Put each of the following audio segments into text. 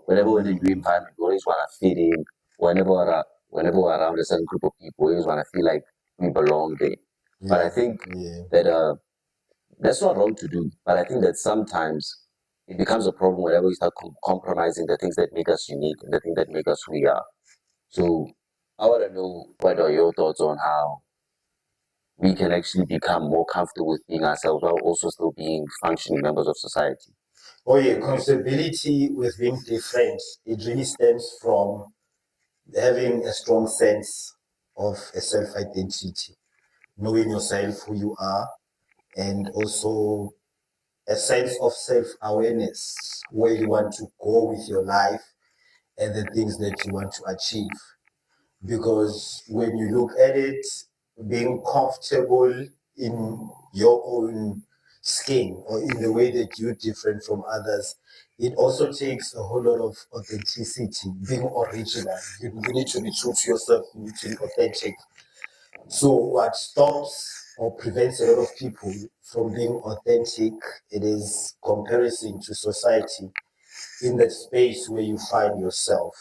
whenever we're in a new environment, we always want to fit in. Whenever we're around a certain group of people, we always want to feel like we belong there. But I think that that's not wrong to do. But I think that sometimes it becomes a problem whenever we start compromising the things that make us unique and the things that make us who we are. So I want to know what are your thoughts on how we can actually become more comfortable with being ourselves while also still being functioning members of society. Oh yeah, comfortability with being different. It really stems from having a strong sense of a self-identity, knowing yourself, who you are, and also a sense of self-awareness, where you want to go with your life and the things that you want to achieve. Because when you look at it, being comfortable in your own skin or in the way that you're different from others, it also takes a whole lot of authenticity, being original. You need to be true to yourself, you need to be authentic. So what stops or prevents a lot of people from being authentic, it is comparison to society in that space where you find yourself.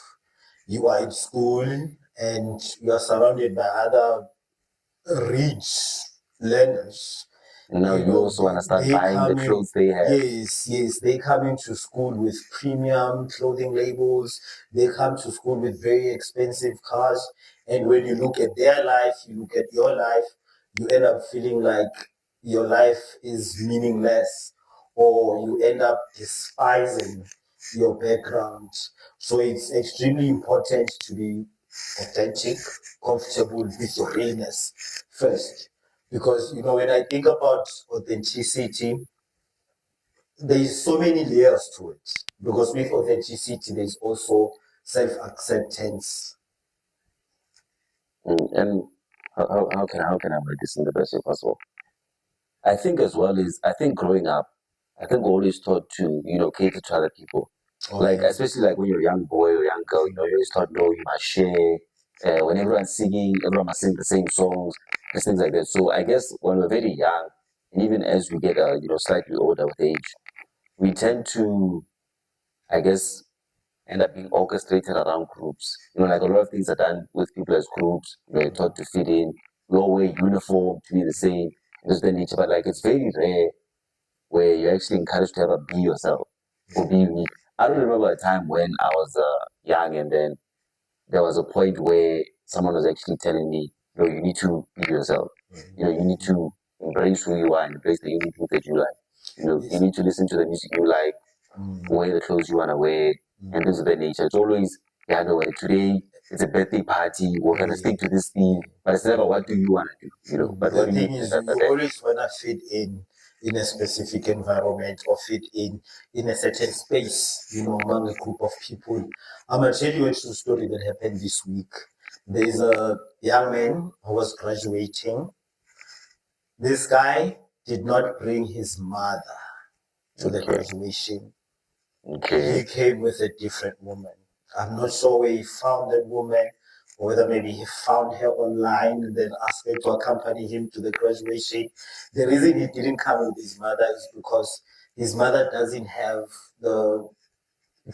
You are in school and you are surrounded by other rich learners. Now you also want to start buying the clothes they have. Yes, they come into school with premium clothing labels. They come to school with very expensive cars. And when you look at their life, you look at your life, you end up feeling like your life is meaningless, or you end up despising your background. So it's extremely important to be authentic, comfortable with your realness first. Because when I think about authenticity, there's so many layers to it. Because with authenticity, there's also self-acceptance. And how can I make this in the best way possible? I think as well is I think growing up, I think we're always taught to, cater to other people. Like especially like when you're a young boy or young girl, you're always taught no, you must share. When everyone's singing, everyone must sing the same songs, and things like that. So I guess when we're very young, and even as we get slightly older with age, we tend to, I guess, end up being orchestrated around groups. Like a lot of things are done with people as groups. You're taught to fit in. We all wear uniform to be the same. There's the nature, but like it's very rare where you're actually encouraged to have a be yourself or be unique. I don't remember a time when I was young and then there was a point where someone was actually telling me, you need to be yourself. You need to embrace who you are and embrace the unique things that you like. You need to listen to the music you like, wear the clothes you want to wear, and things of that nature. It's always, yeah, no, today it's a birthday party, we're going to stick to this theme, but it's never what do you want to do, but what The do you thing think is, that you always want to fit in a specific environment or fit in a certain space, among a group of people. I'm going to tell you a true story that happened this week. There's a young man who was graduating. This guy did not bring his mother to the graduation. He came with a different woman. I'm not sure where he found that woman, or whether maybe he found her online and then asked her to accompany him to the graduation. The reason he didn't come with his mother is because his mother doesn't have the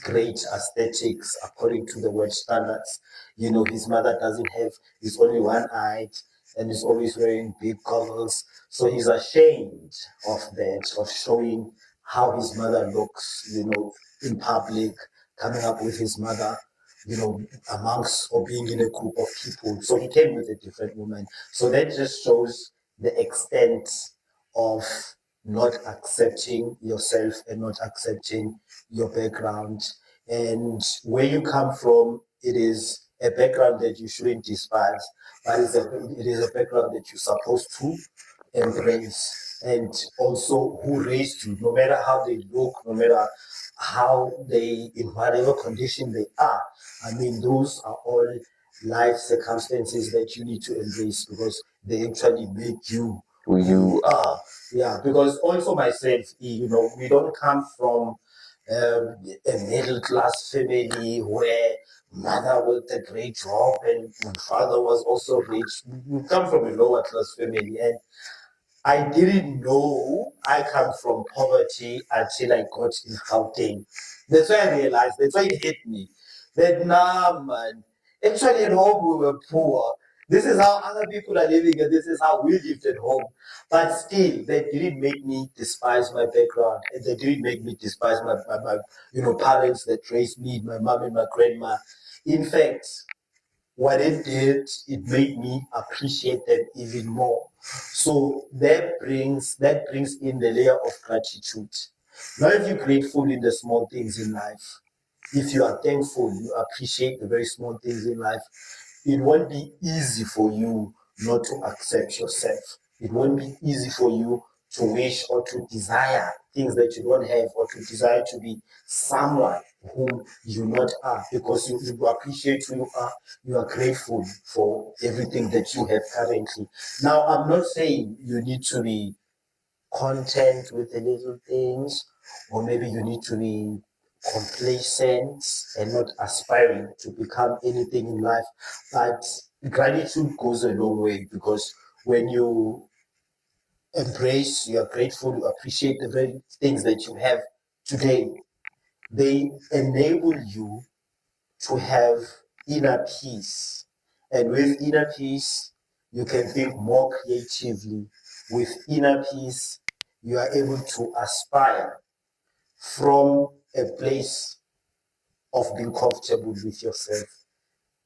great aesthetics according to the world standards. His mother doesn't have, he's only one-eyed and he's always wearing big goggles. So he's ashamed of that, of showing how his mother looks, in public, coming up with his mother, amongst or being in a group of people. So he came with a different woman. So that just shows the extent of not accepting yourself and not accepting your background. And where you come from, it is a background that you shouldn't despise, but it is a background that you're supposed to embrace. And also who raised you, no matter how they look, no matter how they, in whatever condition they are. I mean, those are all life circumstances that you need to embrace because they actually make you who you are. Yeah, because also myself, we don't come from a middle class family where mother worked a great job and my father was also rich. We come from a lower class family, and I didn't know I come from poverty until I got in Gauteng. That's why I realized, that's why it hit me. That nah man. Actually at home we were poor. This is how other people are living and this is how we lived at home. But still, that didn't make me despise my background. And that didn't make me despise my parents that raised me, my mom and my grandma. In fact, what it did, it made me appreciate them even more. So that brings in the layer of gratitude. Now, if you're grateful in the small things in life, if you are thankful, you appreciate the very small things in life, it won't be easy for you not to accept yourself. It won't be easy for you to wish or to desire things that you don't have or to desire to be someone whom you not are because you appreciate who you are. You are grateful for everything that you have currently. Now, I'm not saying you need to be content with the little things, or maybe you need to be complacent and not aspiring to become anything in life. But gratitude goes a long way because when you embrace, you are grateful, you appreciate the very things that you have today, they enable you to have inner peace. And with inner peace, you can think more creatively. With inner peace, you are able to aspire from a place of being comfortable with yourself,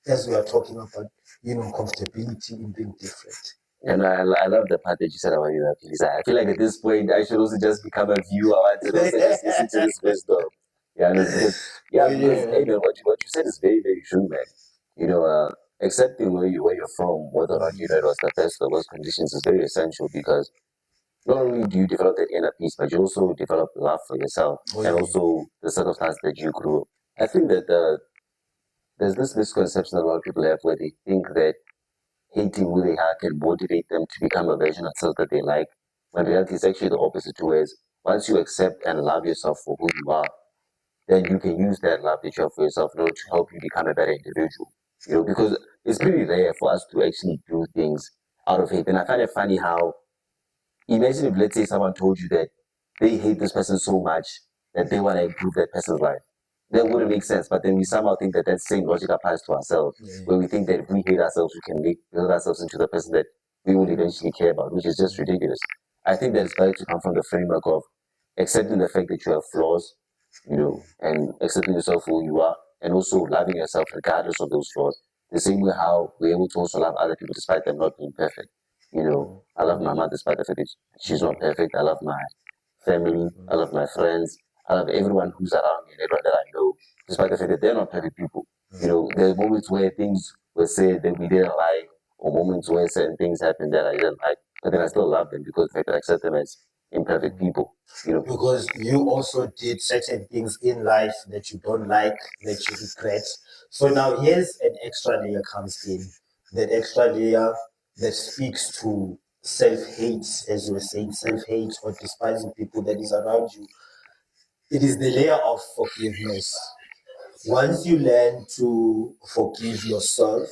as we are talking about, comfortability in being different. And I love the part that you said about your peace. I feel like at this point I should also just become a viewer. I wanted also just listen to this wisdom. Yeah, no, because Oh, because yeah. hey man, what you said is very, very true, man. You know, accepting where you're from, whether or not it was the best or worst conditions is very essential because not only do you develop that inner peace, but you also develop love for yourself Oh, and yeah. also the circumstance that you grew up. I think that there's this misconception that a lot of people have where they think that hating who they are can motivate them to become a version of self that they like. When reality is actually the opposite, whereas once you accept and love yourself for who you are, then you can use that love that you have for yourself in order to help you become a better individual. You know, because it's pretty rare for us to actually do things out of hate. And I find it funny how imagine if, let's say, someone told you that they hate this person so much that they want to improve that person's life. That wouldn't make sense. But then we somehow think that that same logic applies to ourselves, where we think that if we hate ourselves, we can build ourselves into the person that we will eventually care about, which is just ridiculous. I think that it's better to come from the framework of accepting the fact that you have flaws, and accepting yourself for who you are, and also loving yourself regardless of those flaws. The same way how we're able to also love other people despite them not being perfect. I love my mother despite the fact that she's not perfect. I love my family. I love my friends. I love everyone who's around me and everyone that I know, despite the fact that they're not perfect people. There are moments where things were said that we didn't like, or moments where certain things happened that I didn't like, but then I still love them because the fact that I accept them as imperfect people. Because you also did certain things in life that you don't like, that you regret. So now here's an extra layer comes in. That extra layer that speaks to self-hate, as you were saying, self-hate or despising people that is around you. It is the layer of forgiveness. Once you learn to forgive yourself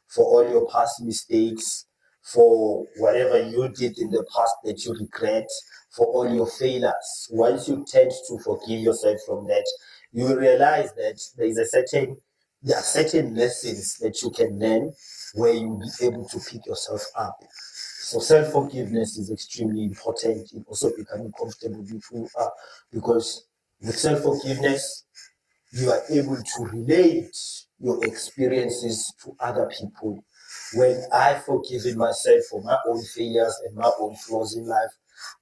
for all your past mistakes, for whatever you did in the past that you regret, for all your failures, once you tend to forgive yourself from that, you will realize that there are certain lessons that you can learn where you'll be able to pick yourself up. So self-forgiveness is extremely important in also becoming comfortable with who you are, because with self-forgiveness, you are able to relate your experiences to other people. When I've forgiven myself for my own failures and my own flaws in life,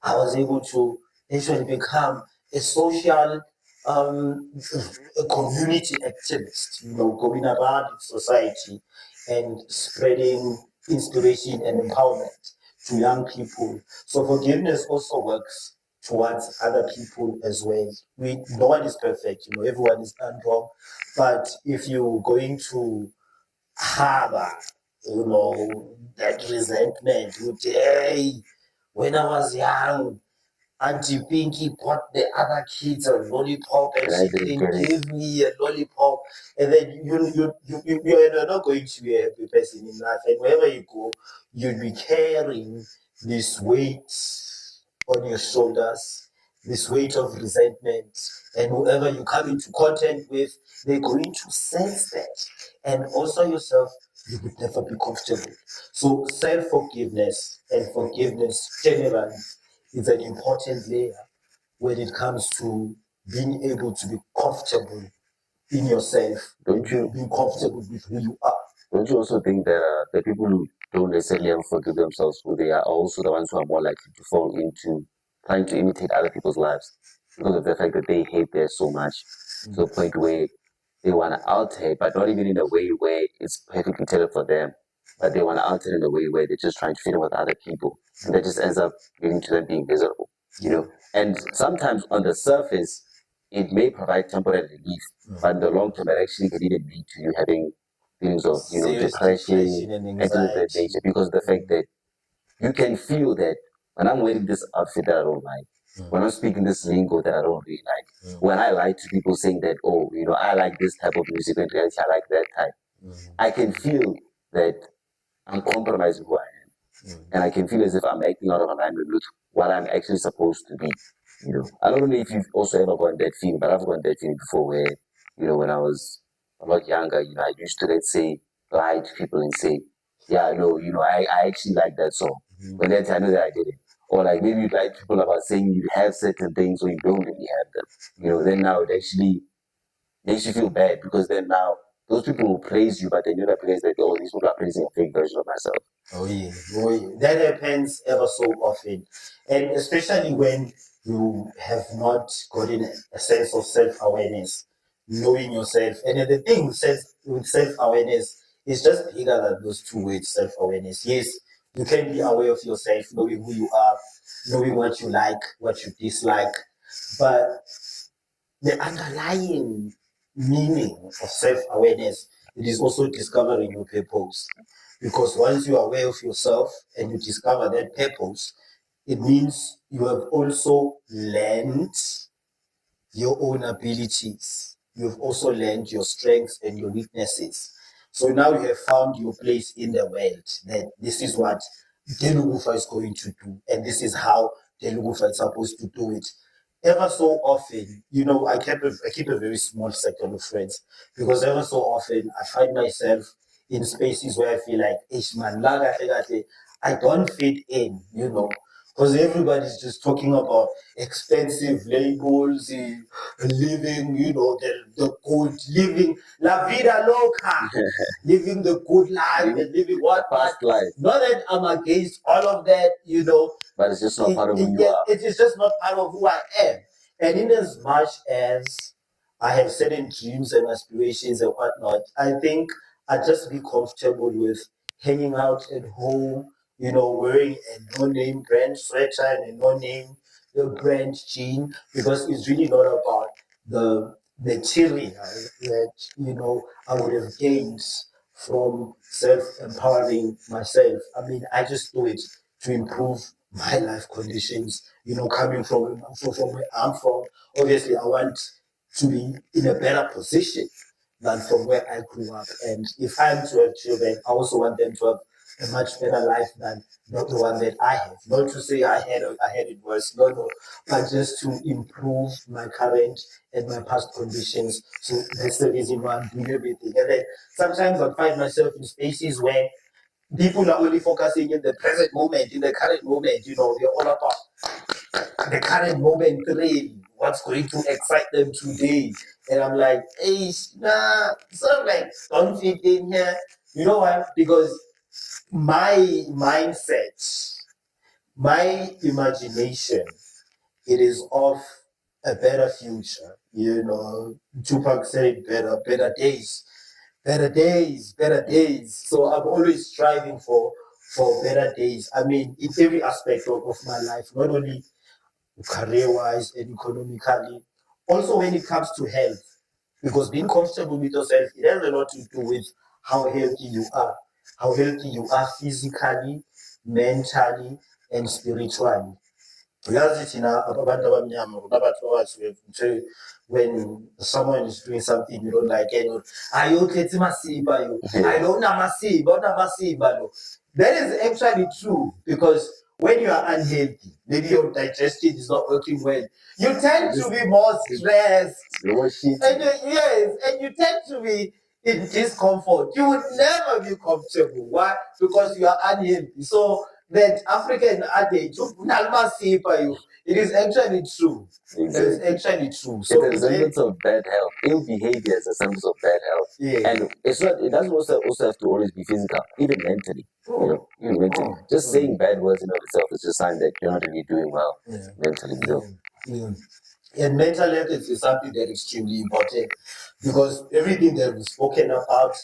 I was able to actually become a social, a community activist, going about in society and spreading inspiration and empowerment to young people. So forgiveness also works towards other people as well. No one is perfect, everyone is done wrong. But if you're going to harbor, that resentment, hey, when I was young, Auntie Pinky bought the other kids a lollipop and And I she didn't didn't get it. give me a lollipop. And then you're not going to be a happy person in life. And wherever you go, you'll be carrying this weight on your shoulders. this weight of resentment, and whoever you come into contact with, they're going to sense that. And also yourself, you would never be comfortable. So self-forgiveness and forgiveness generally is an important layer when it comes to being able to be comfortable in yourself, being comfortable with who you are. Don't you also think that the people who don't necessarily ever forgive themselves who they are also the ones who are more likely to fall into trying to imitate other people's lives because of the fact that they hate theirs so much to a point where they want to alter it, but not even in a way where it's perfectly tailored for them, but they want to alter it in a way where they're just trying to fit in with other people, and that just ends up leading to them being miserable, you know. And sometimes on the surface, it may provide temporary relief, but in the long term, it actually can even lead to you having feelings of depression and and things of that anxiety. nature because of the fact that you can feel that when I'm wearing this outfit that I don't like, when I'm speaking this lingo that I don't really like, when I lie to people saying that, oh, I like this type of music, when in reality I like that type, I can feel that I'm compromising who I am. And I can feel as if I'm acting out of alignment with what I'm actually supposed to be. I don't know if you've also ever gotten that feeling, but I've gotten that feeling before where, when I was a lot younger, I used to, let's say, lie to people and say, yeah, no, I actually like that song. But then I know that I didn't. Or like maybe you like people about saying you have certain things or you don't really have them. Then now it actually makes you feel bad because then now those people will praise you, but then you realize that, oh, these people are praising a fake version of myself. Oh yeah, oh yeah. That happens ever so often, and especially when you have not gotten a sense of self-awareness, knowing yourself. And then the thing with self-awareness is just bigger than those two words, self-awareness. Yes, you can be aware of yourself, knowing who you are, knowing what you like, what you dislike, but the underlying meaning of self-awareness, it is also discovering your purpose. Because once you are aware of yourself and you discover that purpose, it means you have also learned your own abilities. You've also learned your strengths and your weaknesses. So now you have found your place in the world. That this is what Delukufa is going to do, and this is how Delukufa is supposed to do it. Ever so often, I keep a very small circle of friends because ever so often I find myself in spaces where I feel like, "Ish man, I don't fit in," because everybody's just talking about expensive labels, living, the good, living la vida loca, living the good life and living what Past life. Not that I'm against all of that, But it's just not part of who you are. it is just not part of who I am. And in as much as I have certain dreams and aspirations and whatnot, I think I'd just be comfortable with hanging out at home, wearing a no-name brand sweater and a no-name brand jean, because it's really not about the material that I would have gained from self-empowering myself. I mean, I just do it to improve my life conditions. Coming from where I'm from, obviously I want to be in a better position than from where I grew up. And if I'm to have children, I also want them to have a much better life than not the one that I have. Not to say I had it worse, no, but just to improve my current and my past conditions. So that's the reason why I'm doing everything. And then sometimes I find myself in spaces where people are only focusing in the present moment, in the current moment. They're all about the current moment, really, what's going to excite them today. And I'm like, hey, nah, sort of like, don't fit in here. You know why? Because my mindset, my imagination, it is of a better future. Tupac said better days, better days, better days. So I'm always striving for better days. I mean, in every aspect of my life, not only career-wise and economically, also when it comes to health, because being comfortable with yourself, it has a lot to do with how healthy you are physically, mentally, and spiritually. Uyazi thina abantu abamnyama kunabantu abathi when someone is doing something you don't like, ayokhetha masiba yo, I don't masiba, unamasiba lo. That is actually true, because when you are unhealthy, maybe your digestion is not working well, you tend to be more stressed. And yes, and you tend to be in discomfort. You would never be comfortable. Why? Because you are unhealthy. So that African adage, it is actually true. Exactly. It is actually true. So it's a resemblance of bad health. Ill behavior is a resemblance of bad health. Yeah. And it's not. It doesn't also have to always be physical, even mentally. Even mentally. Just saying bad words in of itself is just a sign that you're not really doing well mentally. And mental health is something that is extremely important because everything that we've spoken about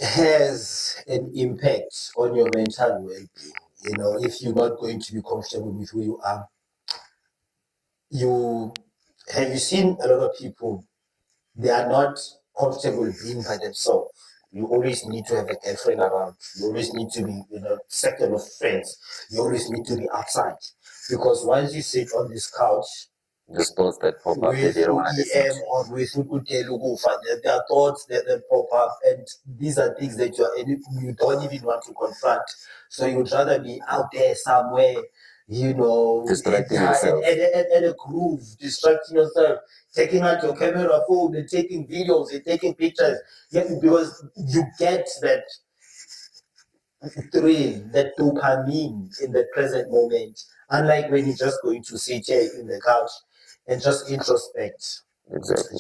has an impact on your mental well-being. If you're not going to be comfortable with who you are, have you seen a lot of people, they are not comfortable being by themselves. You always need to have a girlfriend around. You always need to be in a circle of friends. You always need to be outside. Because once you sit on this couch, the thoughts that pop up with that they don't want to EM or with Delukufa, there are thoughts that pop up, and these are things that you don't even want to confront. So you'd rather be out there somewhere, distracting yourself. At a groove, distracting yourself, taking out your camera phone and taking videos and taking pictures. Yeah, because you get that thrill, that dopamine in the present moment. Unlike when you're just going to sit here in the couch and just introspect,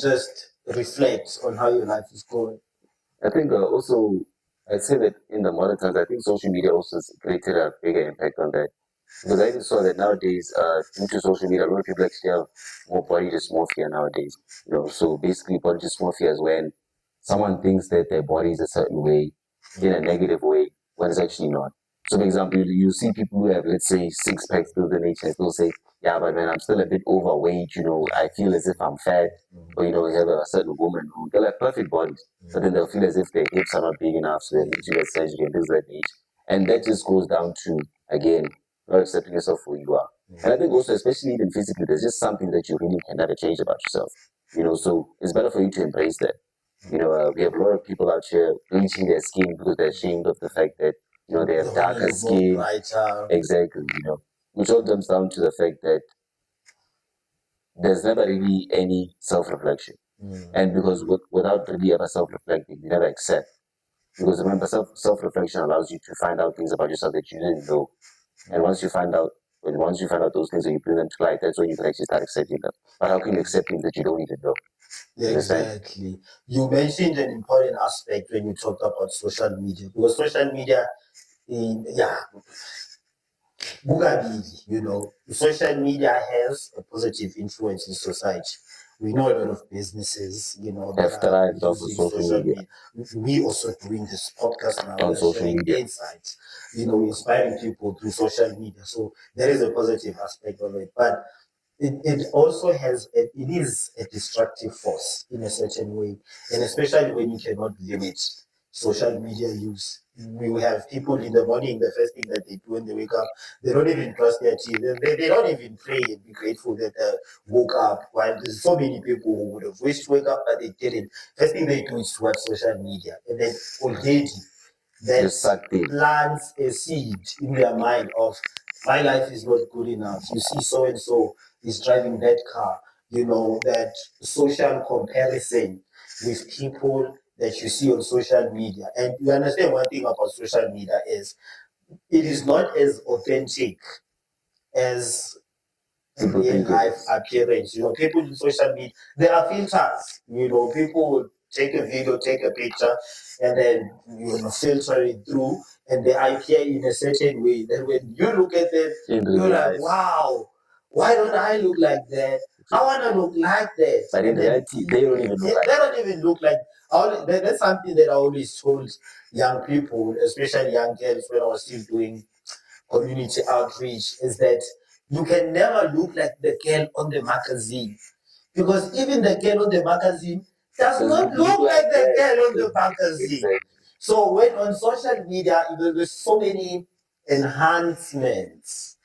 just reflect on how your life is going. I think also, I'd say that in the modern times, I think social media also has created a bigger impact on that. Because I even saw that nowadays, due to social media, a lot of people actually have more body dysmorphia nowadays. So basically, body dysmorphia is when someone thinks that their body is a certain way, in a negative way, when it's actually not. So, for example, you see people who have, let's say, six packs built in nature, and still say, yeah, but man, I'm still a bit overweight, I feel as if I'm fat. Or, you have a certain woman who, they'll have perfect bodies, but then they'll feel as if their hips are not big enough, so they need to get surgery and things like that. And that just goes down to, again, not accepting yourself for who you are. And I think also, especially even physically, there's just something that you really can never change about yourself. So it's better for you to embrace that. We have a lot of people out here bleaching their skin because they're ashamed of the fact that, they have darker skin. Exactly, which all comes down to the fact that there's never really any self-reflection. And because without really ever self-reflecting, you never accept. Because remember, self-reflection allows you to find out things about yourself that you didn't know. And once you find out those things and you bring them to light, that's when you can actually start accepting them. But how can you accept things that you don't even know? Exactly. You mentioned an important aspect when you talked about social media, because social media, social media has a positive influence in society. We know a lot of businesses, that are using social media. We also doing this podcast now, on social sharing media insights, inspiring people through social media. So there is a positive aspect of it, but it also it is a destructive force in a certain way, and especially when you cannot limit social media use. We will have people in the morning, the first thing that they do when they wake up, they don't even brush their teeth. They don't even pray and be grateful that they woke up. While there's so many people who would have wished to wake up, but they didn't. First thing they do is to watch social media. And then already that plants a seed in their mind of, my life is not good enough. You see so and so is driving that car. That social comparison with people that you see on social media. And you understand one thing about social media is it is not as authentic as real life appearance. People in social media, there are filters. People will take a video, take a picture, and then filter it through, and they appear in a certain way. Then when you look at them, you're like, wow, why don't I look like that? I want to look like that. But in reality, they don't even look like They don't even look like. That's something that I always told young people, especially young girls, when I was still doing community outreach, is that you can never look like the girl on the magazine, because even the girl on the magazine does not look like the girl on the magazine. So when on social media, there's so many enhancements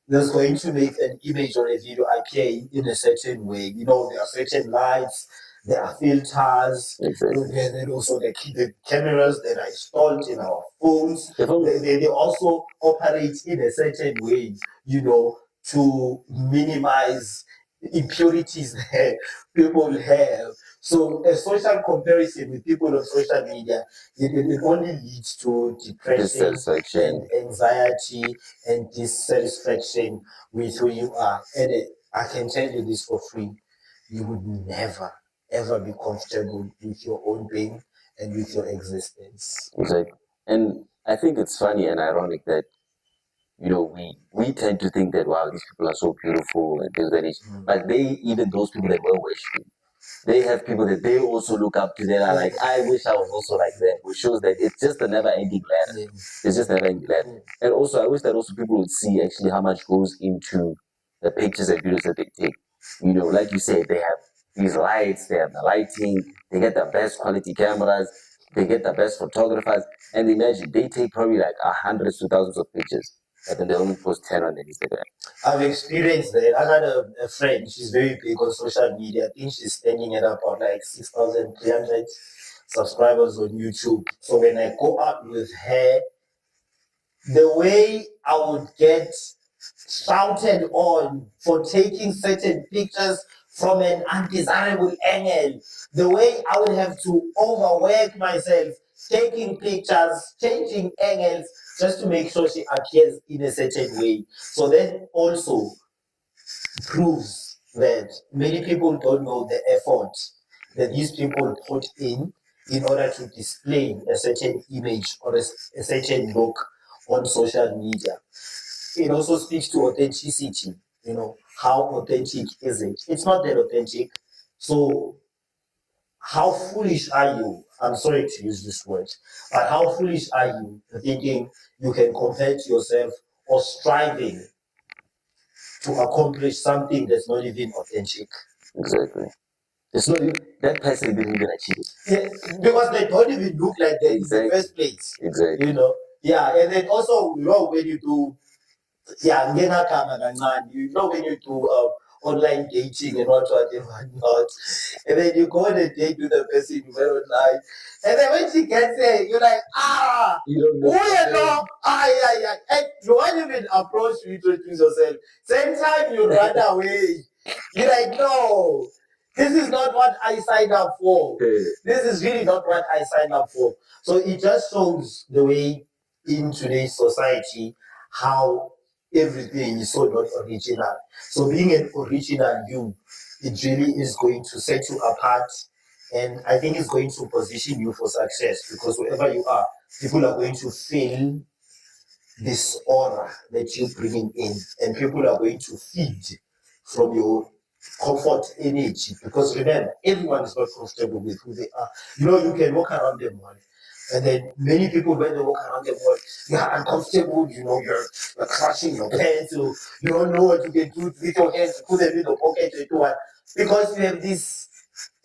that's going to make an image or a video appear in a certain way. There are certain lights, there are filters, Exactly. then also the cameras that are installed in our phones. If I'm, They also operate in a certain way, to minimize impurities that people have. So a social comparison with people on social media, it only leads to depression and dissatisfaction. anxiety and dissatisfaction with who you are. And I can tell you this for free, you would never ever be comfortable with your own pain and with your existence. Exactly. And I think it's funny and ironic that we tend to think that wow, these people are so beautiful and things like this. But even those people that were worshipping, they have people that they also look up to that are like, I wish I was also like them, which shows that it's just a never ending ladder. Yeah. It's just never ending ladder. And also, I wish that also people would see actually how much goes into the pictures and videos that they take. Like you said, they have these lights, they have the lighting, they get the best quality cameras, they get the best photographers. And imagine they take probably like hundreds to thousands of pictures, but then they only post 10 on their Instagram. I've experienced that. I got a friend, she's very big on social media. I think she's standing at about like 6,300 subscribers on YouTube. So when I go out with her, the way I would get shouted on for taking certain pictures from an undesirable angle, the way I would have to overwork myself taking pictures, changing angles just to make sure she appears in a certain way. So that also proves that many people don't know the effort that these people put in order to display a certain image or a certain look on social media. It also speaks to authenticity. How authentic is it? It's not that authentic. So how foolish are you? I'm sorry to use this word, but how foolish are you thinking you can compare to yourself or striving to accomplish something that's not even authentic? Exactly. It's not even, that person didn't even achieve it. Yeah, because they don't even look like that in the first place. Exactly. Yeah, and then also, when you do, yeah, when you do online dating and whatnot, and then you go on a date with the person you met online, and then when she gets there, you're like, You don't who know. you know? Yeah, and you won't even approach to introduce yourself. Same time you run away. You're like, no, this is not what I signed up for. This is really not what I signed up for. So it just shows the way in today's society how everything is so not original. So being an original you, it really is going to set you apart. And I think it's going to position you for success because wherever you are, people are going to feel this aura that you're bringing in, and people are going to feed from your comfort energy. Because remember, everyone is not comfortable with who they are. You can walk around the mall, and then many people, when they walk around the mall, you're uncomfortable. You're clutching your pants, or you don't know what you can do with your hands, put them in the pocket, or do what, because you have this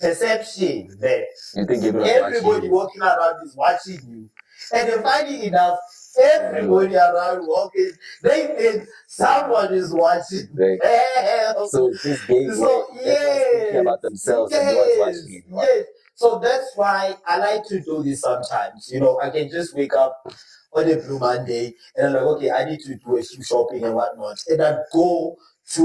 perception that You think everybody walking around is watching you. And then funny enough, everybody around walking, they think someone is watching them. So it's this game So thinking about themselves and no one's watching anyone. yes. So that's why I like to do this sometimes. I can just wake up on a Blue Monday and I'm like, okay, I need to do a few shopping and whatnot. And I go to,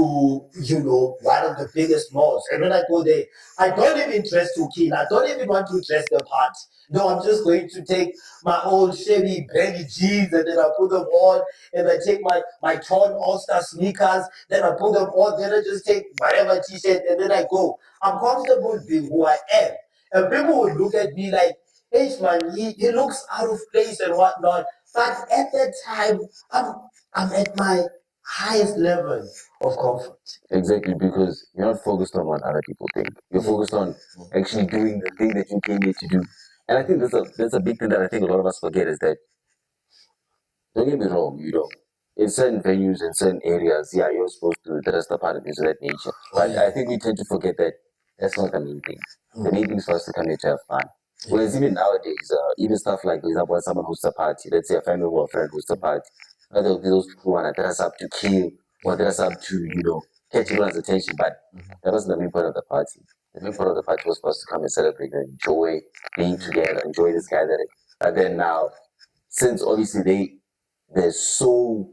one of the biggest malls. And when I go there, I don't even dress to kill. I don't even want to dress the part. No, I'm just going to take my old Chevy baggy jeans and then I put them on. And I take my torn All-Star sneakers. Then I put them on. Then I just take whatever t-shirt and then I go. I'm comfortable being who I am. And people would look at me like, hey man, he looks out of place and whatnot. But at that time, I'm at my highest level of comfort. Exactly, because you're not focused on what other people think. You're focused on actually doing the thing that you came here to do. And I think that's a big thing that I think a lot of us forget is that, don't get me wrong, in certain venues, in certain areas, yeah, you're supposed to dress the part of things of that nature. But I think we tend to forget that that's not the main thing. The main thing is for us to come here to have fun. Whereas even nowadays, even stuff like, for example, when someone hosts a party, let's say a family or a friend hosts a party, there'll be those people who want to dress up to kill or dress up to, catch everyone's attention, but that wasn't the main point of the party. The main part of the party was for us to come and celebrate and enjoy being together, enjoy this gathering. But then now, since obviously they're so,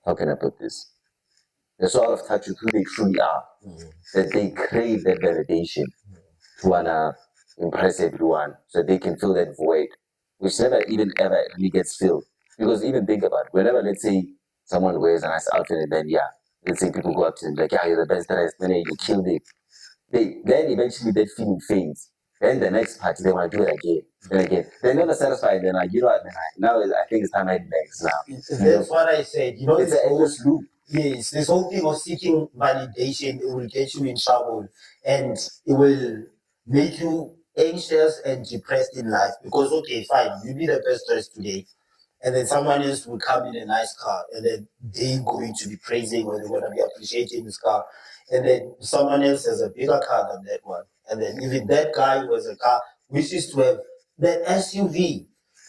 how can I put this? They're so out of touch with who they truly are, that they crave that validation to wanna impress everyone so they can fill that void, which never even ever really gets filled. Because even think about it, whenever let's say someone wears a nice outfit and then let's say people go up to them like, yeah, you're the best dressed, then you killed it. Then eventually that feeling fades. Then the next party they want to do it again. Then again. They're never satisfied. They're like, you know what, now I think it's time I head next now. That's what I said. You know, It's an endless loop. Yes, this whole thing of seeking validation, it will get you in trouble and it will make you anxious and depressed in life. Because okay, fine, you be the best dressed today, and then someone else will come in a nice car, and then they're going to be praising or they're going to be appreciating this car, and then someone else has a bigger car than that one, and then even that guy who has a car wishes to have that SUV.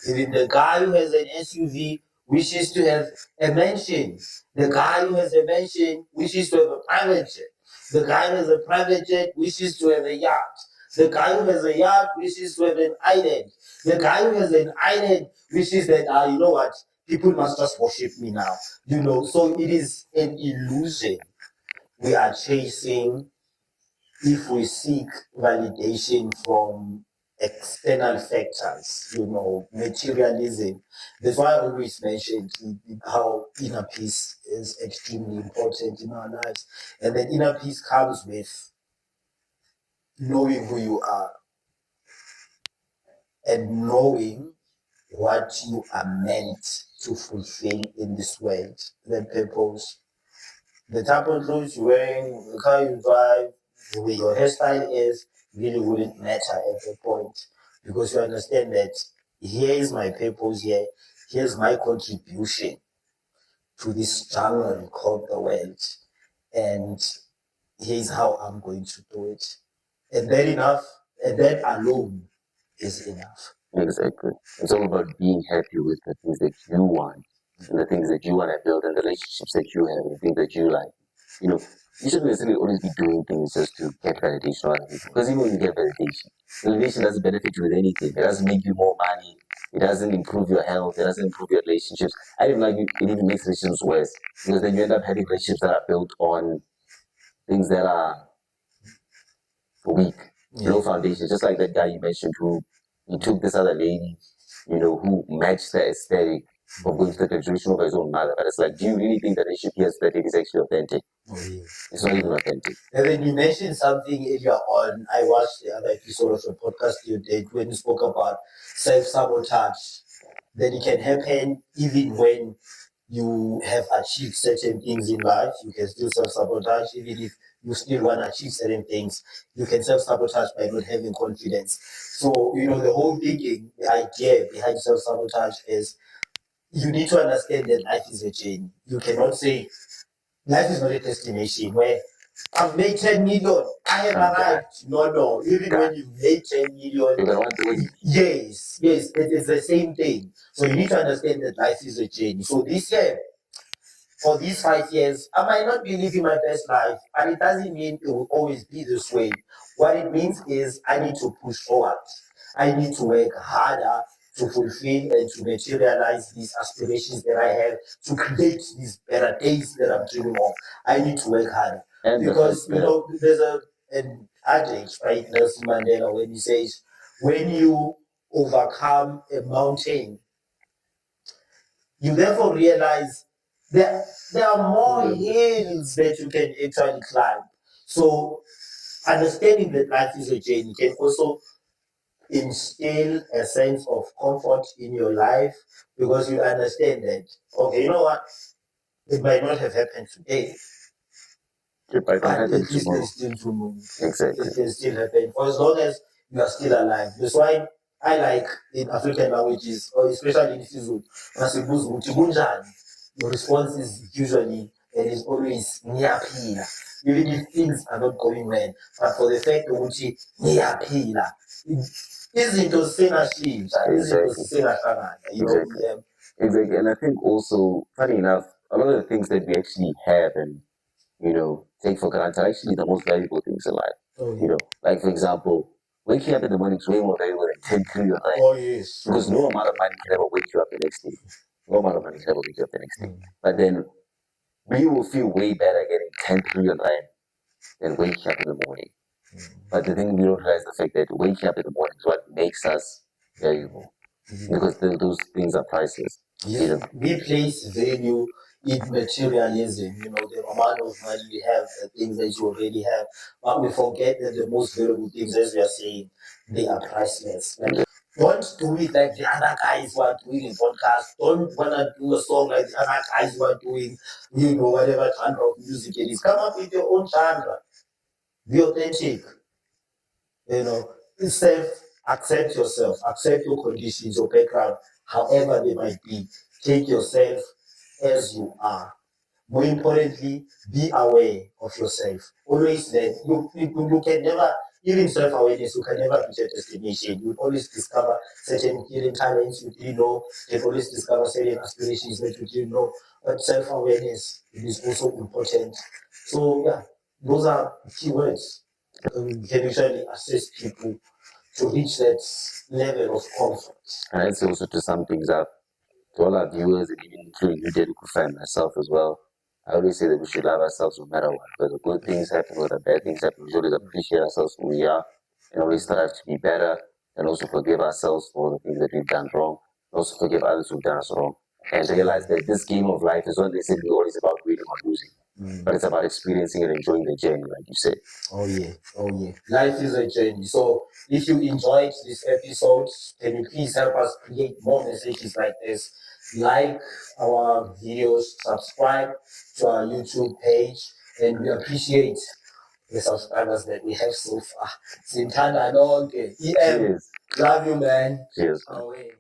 Even the guy who has an SUV wishes to have a mansion. The guy who has a mansion wishes to have a private jet. The guy who has a private jet wishes to have a yacht. The guy who has a yacht wishes to have an island. The guy who has an island wishes that, you know what, people must just worship me now. You know, so it is an illusion we are chasing if we seek validation from external factors, you know, materialism. That's why I always mentioned how inner peace is extremely important in our lives. And then inner peace comes with knowing who you are and knowing what you are meant to fulfill in this world, the purpose. The type of clothes you're wearing, the car you drive, the way your hairstyle is, really wouldn't matter at that point because you understand that here is my purpose here, here's my contribution to this jungle called the world, and here's how I'm going to do it. And that enough, and that alone is enough. Exactly. It's all about being happy with the things that you want and the things that you want to build and the relationships that you have and the things that you like. You know, you shouldn't necessarily always be doing things just to get validation from other people. Because even when you get validation doesn't benefit you with anything. It doesn't make you more money. It doesn't improve your health. It doesn't improve your relationships. I even like it even makes relationships worse because then you end up having relationships that are built on things that are weak, low foundation. Just like that guy you mentioned who he took this other lady, who matched the aesthetic of going to the graduation of his own mother. But it's like, do you really think that relationship he has that is actually authentic? Oh, yeah. It's not even authentic. And then you mentioned something earlier on. I watched the other episode of the podcast you did when you spoke about self sabotage. That it can happen even when you have achieved certain things in life. You can still self sabotage, even if you still want to achieve certain things. You can self sabotage by not having confidence. So, you know, the whole thinking, the idea behind self sabotage is you need to understand that life is a journey. You cannot say life is not a destination where I've made 10 million, I have arrived. No, no. Even when you've made 10 million, yes, it's the same thing. So you need to understand that life is a journey. So this year, for these 5 years, I might not be living my best life, and it doesn't mean it will always be this way. What it means is I need to push forward. I need to work harder to fulfill and to materialize these aspirations that I have, to create these better days that I'm dreaming of. I need to work harder. Because, you know, there's an adage by Nelson Mandela when he says, when you overcome a mountain, you therefore realize there are more hills that you can actually climb. So understanding that life is a journey can also instill a sense of comfort in your life because you understand that, okay, you know what, it might not have happened today, but at least there's still tomorrow. Exactly. It can still happen for as long as you are still alive. That's why I like in African languages, or especially in Sizulu, masibuza ukuthi kunjani. Your response is usually and is always ngiyaphila, even if things are not going well. But for the fact ukuthi ngiyaphila, izinto zisengashintsha, izinto zisengahlangana, you know. Exactly. Exactly. And I think also, funny enough, a lot of the things that we actually have and take for granted are actually the most valuable things in life. You know, like for example, waking up in the morning is way more valuable than 10 trillion life. Oh, yes. Because no amount of money can ever wake you up the next day. No amount of money can ever wake you up the next day. But then we will feel way better getting 10 trillion rand than waking up in the morning. But the thing we don't realize the fact that waking up in the morning is what makes us valuable. Because those things are priceless. You know? We place value in materialism, the amount of money we have, the things that you already have. But we forget that the most valuable things, as we are saying, they are priceless. Like, don't do it like the other guys who are doing in podcast. Don't wanna do a song like the other guys who are doing, whatever genre of music it is. Come up with your own genre. Be authentic. Self, accept yourself, accept your conditions, your background, however they might be. Take yourself as you are. More importantly, be aware of yourself. Always that you can never, even self-awareness, you can never reach a destination. You will always discover certain hidden talents you didn't know. You can always discover certain aspirations that you didn't know. But self-awareness, it is also important. So yeah, those are key words. We can usually assist people to reach that level of comfort. And I'd say also to sum things up, to all our viewers and even including you, Delukufa, and myself as well, I always say that we should love ourselves no matter what. Whether good things happen, whether bad things happen, we should always appreciate ourselves who we are and always strive to be better and also forgive ourselves for the things that we've done wrong. And also forgive others who've done us wrong. And realize that this game of life is not necessarily always about winning or losing. But it's about experiencing and enjoying the journey, like you said. Oh yeah, oh yeah. Life is a journey. So if you enjoyed this episode, can you please help us create more messages like this? Like our videos, subscribe to our YouTube page, and we appreciate the subscribers that we have so far. Sintana Nonke. EM, Cheers. love you, man. Cheers. Away.